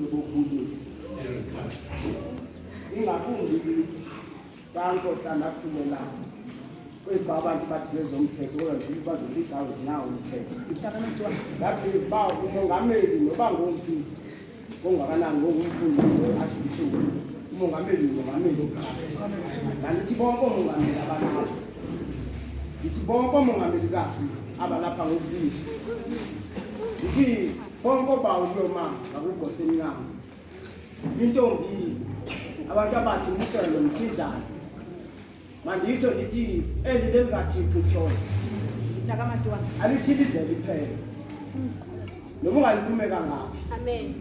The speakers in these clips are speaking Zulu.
bokubuza ingakumbi banko tanakulela kwethu abantu bathi bezomthetho bazolikawo zinawo umthetho ngathi ba umongameli noba ngompi ongakanani ngomfundisi ashibishuku umongameli kanti bonke umongameli abantu ithi bonke umongameli kasi abalapha ngokubizo ithi bonke bawo yoma akukho seminyango intombi abantu abathi umuselo lomthinjana manditho lithi eli lengathi kuhlolo Mkhaphi alithilizele iphela noma ungaliphume kangaka amen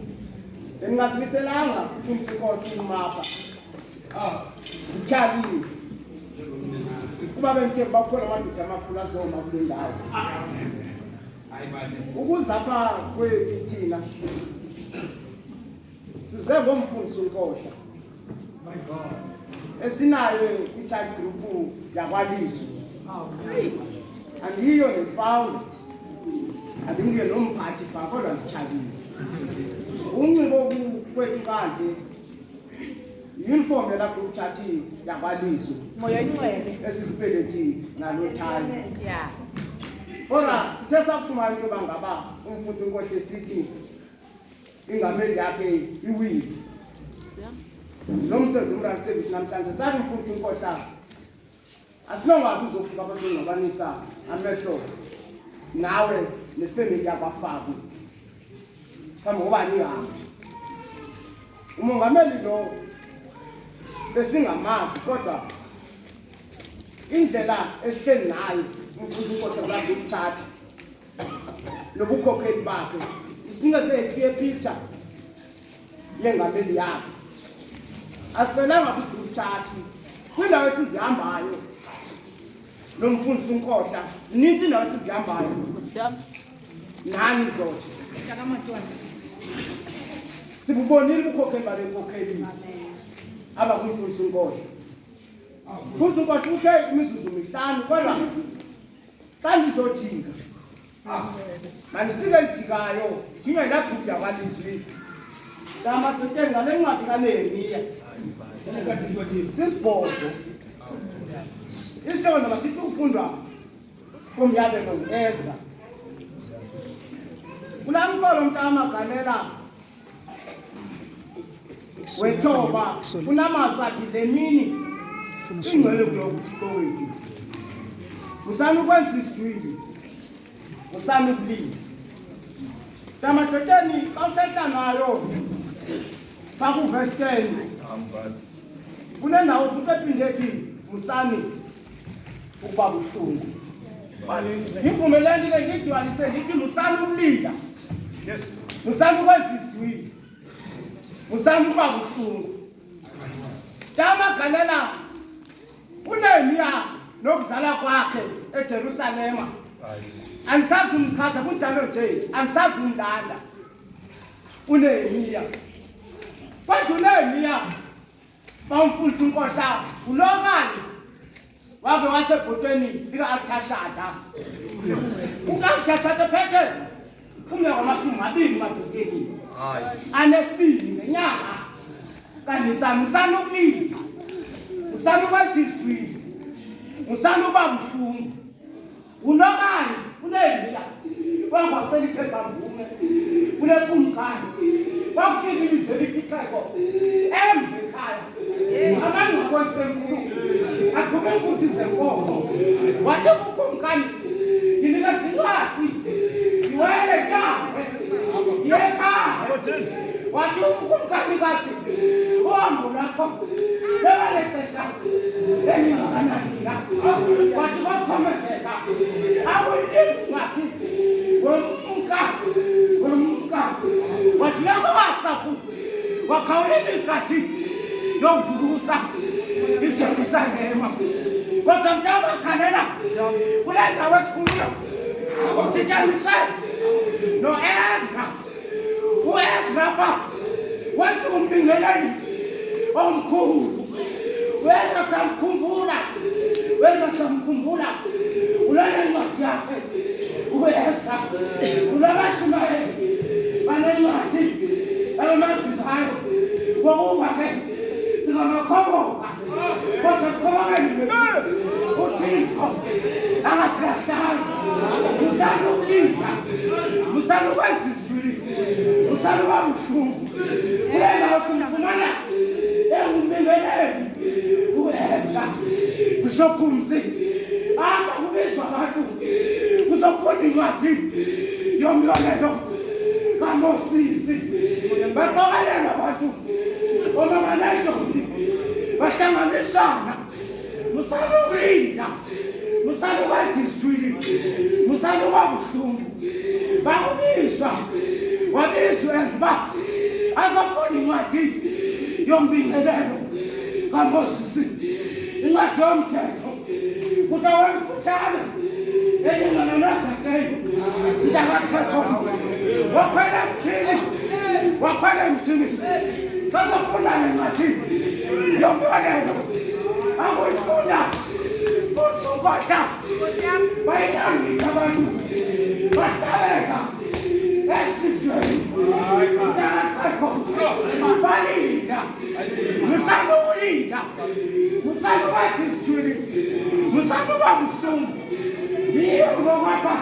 beningasibiselanga umsikhothi umapha utyalile kuba benthe bakhona amadoda amakhulu azoma kule ndawo ukuzapha kwethu thina size ngomfundisi unkosha esinayo i-child group yakwaLizwi andiyo nefounder andingiye nomphathi pha kodwa nditshalile unxibo kwethu kanje uniform yela group chat yakwaLizwi moya ingcwele esisipeleti nalo thayi yeah kodwa sithe sakufumana into bangaba umfundisi unkosha esithi ingameli yakhe iwili nomsebenzi umrali service namhlanje sathi umfundisi unkosha asinongazi uzofika abasengqabanisa amehlo nawe nefamily yakwaFaku kama ngoba nihamba umongameli lo besingamazi kodwa indlela esihleli naye umfundisi unkosha la ngichatha nobukhokheli bakhe isingaze clear picture yengameli yakhe asiphelanga ku-group chat kwindawo esizihambayo nomfundisi unkosha zininzi indawo esizihambayo nani zothi sibubonile ubukhokheli bale nkokheli abakumfundisi unkosha umfundisi unkosha uthe imizuzu mihlanu kodwa xa ndizothika mandisike lijikayo ndingela group yakwaLizwi Tamatete ngale ncwadi kaNehemiya sisibhozo isihloko masithi ufundwa komyalelo Ezra kulamkolo mntamagalela wethoba kunamazwi athi le mini ingcwele kulokuthixo wethu musani ukwenza isijwili musani ukulinda Tamatoteni baseta nayo bakuverse 10 kunendawo futhi ephindethi musani ukuba buhlungu ngivumelani ke ngidwalise ngithi musani ukulinda yes musani ukwenza isizwili musani ukuba buhlungu Tamagalela uNehemiya nokuzala kwakhe eJerusalema angisazi umchaza kunjalo nje angisazi umlanda uNehemiya kodwa uNehemiya bamfundisa unkosha ulokani wake wasebhotweni lika-Arthashata uka-Arthashata phethe umnyaka wama-20 madodeni anesibili ngenyanga kanti musani ukulinda musani ukwenza isizwili musani uba buhlungu ulokani uNehemiya wangacela iphepha mvume kule kumkani wakufika ilizwe elithixeko emva ekhaya abantu ngakwesemkhulu aqhube ukuthi zenkomo wathi kukumkani ndinika zincwadi ndiwele nyawe yekhaya wathi ukumkani kathi uhambo lwakho lebalexesha elingakananina wathi bakhomezeka awuyincwadi wemka wathi lako wasafu wakhawulela ikati yokuvusa iJerusalema kodwa mntamagalela kule ndawo esikuyo udityaniswe noEzra uEzra ba wenza umbingeleli omkhulu wena samkhumbula ulale ncwadi yakhe uEzra ulabashumayeli banencwadi Amasihayo ngoba-ke singamakhoboka kodwa kukhobakeni uThixo angasilahlanga usanda ukulidla usanda ukwenza isijwili usanda uba buhlungu kule ndawo simfumana engumlingeleni uHeza Bishop Mtsi apha kubizwa abantu kuzofunda incwadi yomyolelo kaMosisi baqokelela abantu omama nentombi bahlanganisana musanda ukulinda musanda ukwenza isijwili musanda uba buhlungu bakubizwa wabizwa uba azofunda incwadi yombingelelo kaMosisi incwadi yomthetho kutawemfutshane elingana noZakeyu mntakaKhethoni wakhwela emthini bazofunda lencwadi yomyolelo akuyifunda futhi ukoda bayinambika abantu bahlabeka esizweni mntakaKhethoni balinda musanda ukulinda musanda ukwenza isijwili musanda uba buhlungu yiyo ngokwapha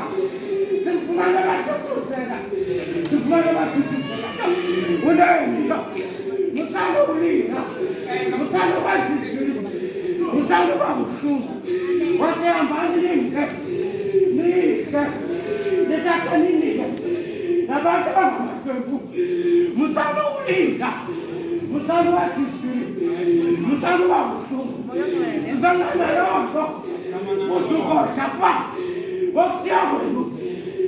simfumane bathuthuzela unendiyo musanda ukulinda musanda ukwenza isijwili musanda uba buhlungu wathi hambani nike nithathe ninike nabantu abangamahlwempu musanda ukulinda musanda ukwenza isijwili musanda uba buhlungu sizongana yonke futhi ukoda pa wokusiya kwenu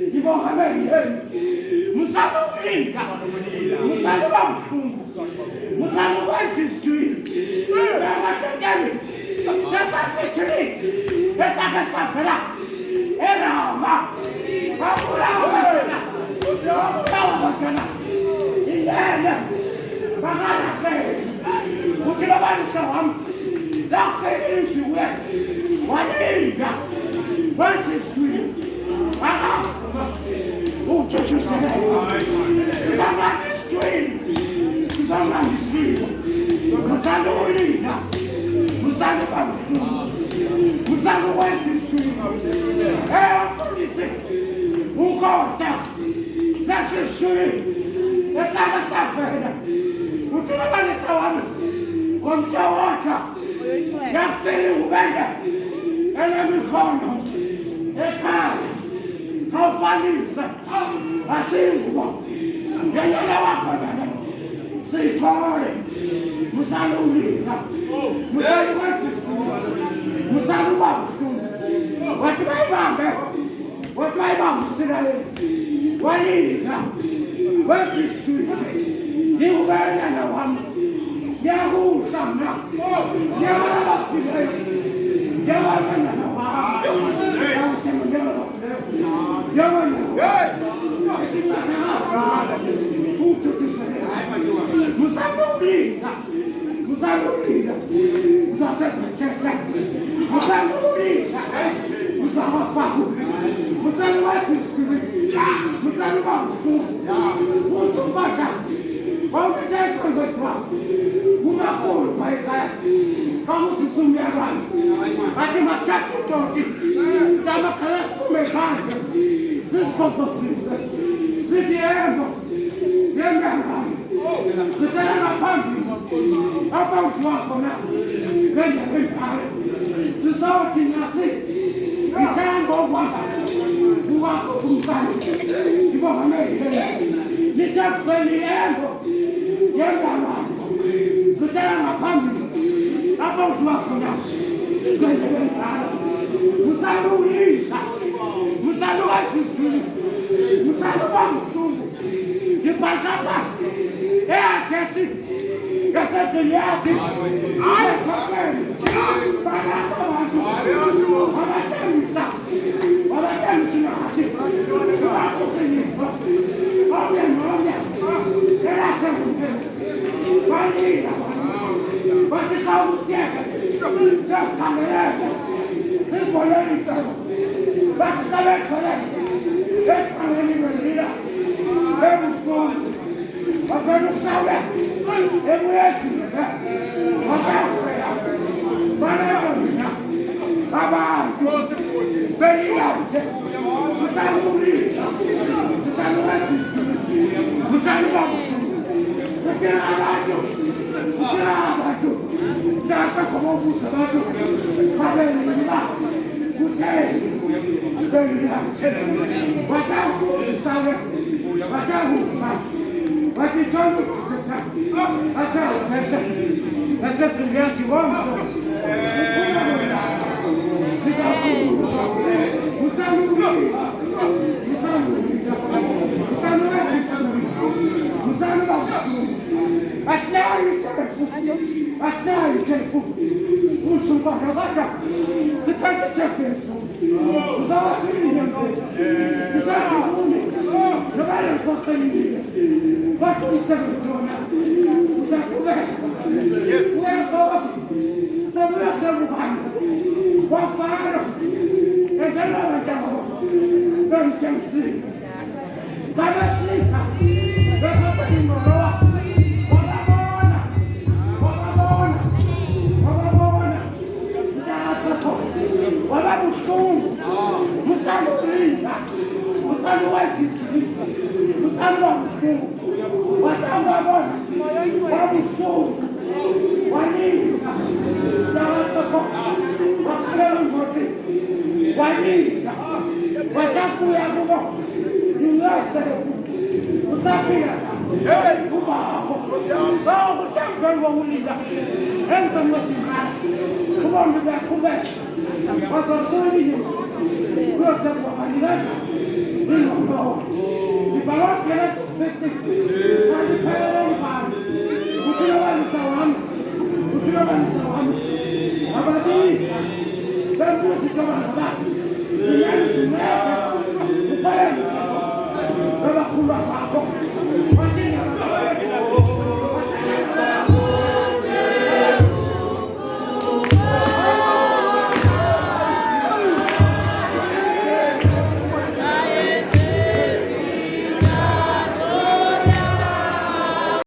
ngibongameni yenu musanda ukulinda musanda uba buhlungu musanda ukwenza isijwili abateteli sesasithini esakhe savela eRama babulawa bantwana ilele bakalakeli uthi babalisa wami lakufika izwi walinda wenza isijwili akavuma uthushuselele sizangana isijwili sizangana isibilo musanda ukulinda musanda uba buhlungu musanda ukwenza isijwili mfundisi ukoda sesisijwili esake savela uthi babalisa wami ngomhlawodwa yakufika ubende enemikhono ekhaya khawufanise asingubo ngenyele wakho nale siyikhole musanda ulinda musanda ukwenza isijwili musanda uba buhlungu wathi bayibambe Isirayeli walinda wenza isijwili yingubelanyana wami ngiyakudla mna ngiyabalafileyo ngiyabanyana wami musanda ukulinda uzasebhetesta musanda ukulinda uzamafaku musanda ukwenza isijwili musanda uba buhlungu futhi umfaka wawumithenkonzothiwa kumakhulu phayikaya kamusisa umyalwane athi masithathe udoti tamakhala siphume phandle sizikhososise sithi yembo yemngangami sicela ngaphambili abawuti wakho na ngendlela endala sizothi nasi ngithanda okwakho ukwakho kumkani ngibongamele lithe kufeni yembo yemngangami sicela ngaphambili abawuti wakho na ngendlela endala musanda ukulinda musanda ukwenza isijwili musanda uba buhlungu ngibhalkapha eyadesi yasediliyadi ayekhokheli balapha abantu abathengisa nahasi bakukhinipho omnye nomnye elasenguseni balinda bathi xa usiyeke siyazikhangelele sizibonele icebo bathi xa bekhole esikhangeni belila bebuhlungu Baba